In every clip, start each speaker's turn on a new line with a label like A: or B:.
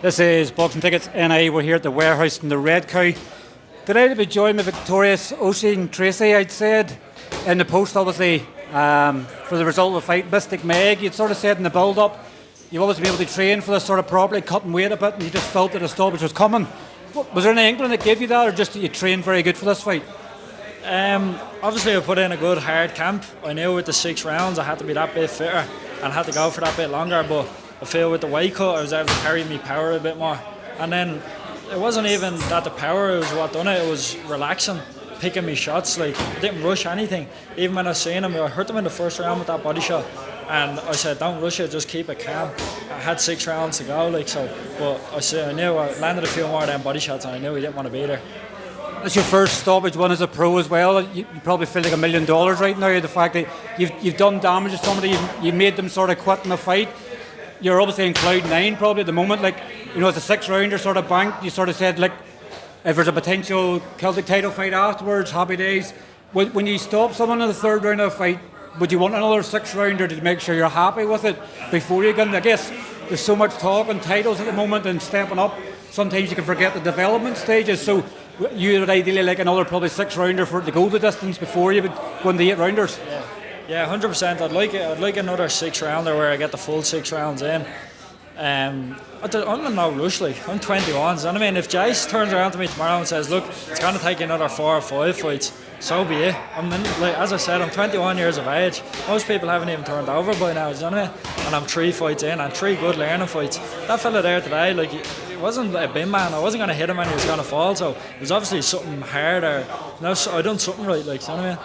A: This is Boxing Tickets NI. We're here at the warehouse in the Red Cow. Today to be joined by victorious Oisin Treacy, I'd said, in the post obviously for the result of the fight. Mystic Meg, you'd sort of said in the build-up, you've always been able to train for this sort of properly, cutting weight a bit, and you just felt that a stoppage was coming. Was there any inkling that gave you that, or just that you trained very good for this fight?
B: Obviously I put in a good hard camp. I knew with the 6 rounds I had to be that bit fitter and had to go for that bit longer, but I feel with the weight cut I was able to carry my power a bit more. And then it wasn't even that the power was what done it was relaxing, picking me shots. Like, I didn't rush anything. Even when I seen him, I hurt him in the first round with that body shot, and I said don't rush it, just keep it calm. I had 6 rounds to go, but I knew I landed a few more of them body shots, and I knew he didn't want to be there.
A: It's your first stoppage one as a pro as well. You probably feel like $1 million right now. The fact that you've done damage to somebody, you made them sort of quit in the fight. You're obviously in cloud 9 probably at the moment. Like, you know, as a 6 rounder sort of banked, you sort of said, like, if there's a potential Celtic title fight afterwards, happy days. When you stop someone in the 3rd round of a fight, would you want another 6 rounder to make sure you're happy with it before you can? I guess there's so much talk on titles at the moment and stepping up. Sometimes you can forget the development stages. So you would ideally like another probably 6 rounder for it to go the distance before you would go into 8 rounders.
B: Yeah, 100%. I'd like another 6 rounder where I get the full 6 rounds in. I'm in no rush. Like, I'm 21. So, I mean, if Jace turns around to me tomorrow and says, "Look, it's going to take you another 4 or 5 fights," so be it. As I said, I'm 21 years of age. Most people haven't even turned over by now. You know what I mean? And I'm 3 fights in and 3 good learning fights. That fella there today, like, it wasn't a bin man. I wasn't going to hit him and he was going to fall. So it was obviously something hard, or I done something right. Like, you know what I mean?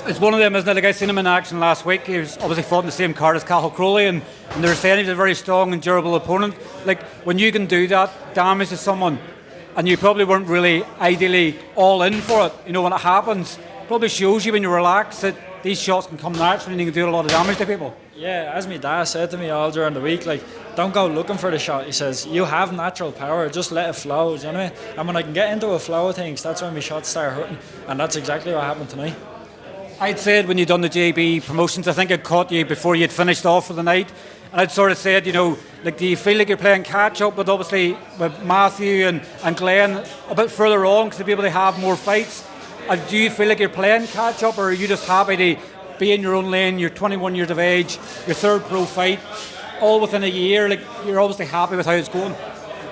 A: It's one of them, isn't it? Like, I seen him in action last week. He was obviously fought in the same card as Cathal Crowley, and they were saying he was a very strong and durable opponent. Like, when you can do that damage to someone, and you probably weren't really ideally all in for it, you know, when it happens, it probably shows you when you're relaxed that these shots can come naturally and you can do a lot of damage to people.
B: Yeah, as my dad said to me all during the week, like, don't go looking for the shot. He says, you have natural power, just let it flow, do you know what I mean? And when I can get into a flow of things, that's when my shots start hurting, and that's exactly what happened tonight.
A: I'd said when you'd done the JB promotions, I think I'd caught you before you'd finished off for the night, and I'd sort of said, you know, like, do you feel like you're playing catch up with obviously with Matthew and Glenn a bit further on because to be able to have more fights? Do you feel like you're playing catch up, or are you just happy to be in your own lane? You're 21 years of age, your 3rd pro fight, all within a year. Like, you're obviously happy with how it's going.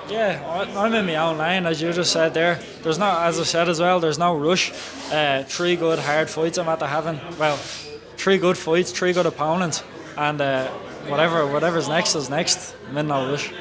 B: Yeah, I'm in my own lane, as you just said there. There's no, as I said as well, there's no rush. 3 good hard fights I'm after having. Well, 3 good fights, 3 good opponents, and whatever's next is next. I'm in no rush.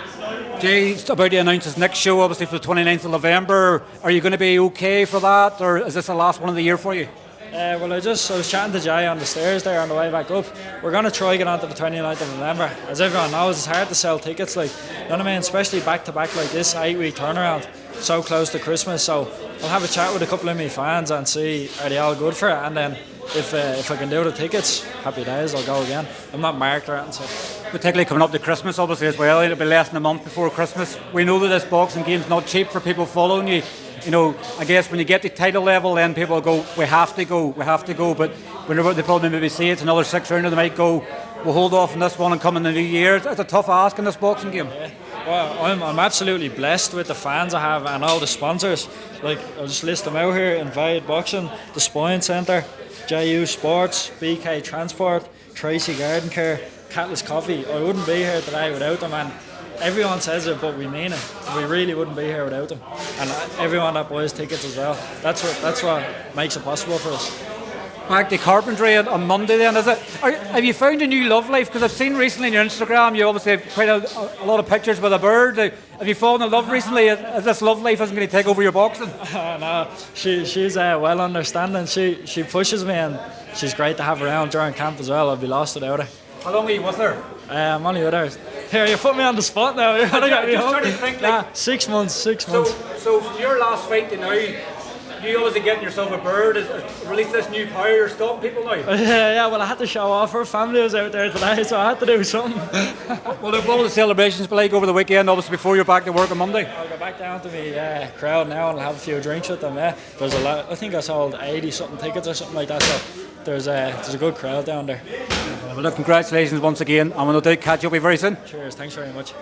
A: Jay's about to announce his next show, obviously for the 29th of November. Are you going to be okay for that, or is this the last one of the year for you?
B: Well, I was chatting to Jay on the stairs there on the way back up. We're going to try get on to the 29th of November. As everyone knows, it's hard to sell tickets, like, you know what I mean? Especially back to back like this, 8-week turnaround, so close to Christmas. So I'll have a chat with a couple of my fans and see are they all good for it. And then if I can do the tickets, happy days, I'll go again. I'm not marked or anything. So.
A: Particularly coming up to Christmas, obviously, as well. It'll be less than a month before Christmas. We know that this boxing game's not cheap for people following you. You know, I guess when you get to title level, then people go, we have to go. But whenever they probably maybe say it's another 6 rounder, they might go, we'll hold off on this one and come in the new year. It's a tough ask in this boxing game.
B: Yeah. Well, I'm absolutely blessed with the fans I have and all the sponsors. Like, I'll just list them out here: Invade Boxing, the Spine Centre, JU Sports, BK Transport, Tracy Garden Care, Catalyst Coffee. I wouldn't be here today without them, and everyone says it, but we mean it. We really wouldn't be here without them, and everyone that buys tickets as well. That's what makes it possible for us.
A: Back to carpentry on Monday then, is it? Have you found a new love life? Because I've seen recently on your Instagram, you obviously have quite a lot of pictures with a bird. Have you fallen in love recently? As this love life isn't going to take over your boxing?
B: No, she's well understanding. She pushes me, and she's great to have around during camp as well. I'd be lost without her.
A: How long are you with her?
B: I'm only with her. Here, you put me on the spot now. You're gonna get me home.
A: Trying to think, like,
B: 6 months. 6 months.
A: So from your last fight to now, you obviously getting yourself a bird, release this new power, you're stopping people now.
B: Yeah, well, I had to show off. Her family was out there today, so I had to do something.
A: Well, what will the celebrations be like over the weekend, obviously, before you're back to work on Monday?
B: I'll go back down to the crowd now and I'll have a few drinks with them. Yeah, there's a lot. I think I sold 80 something tickets or something like that. So there's a good crowd down there.
A: Well, look, congratulations once again. I'm going to catch up with you very soon.
B: Cheers, thanks very much.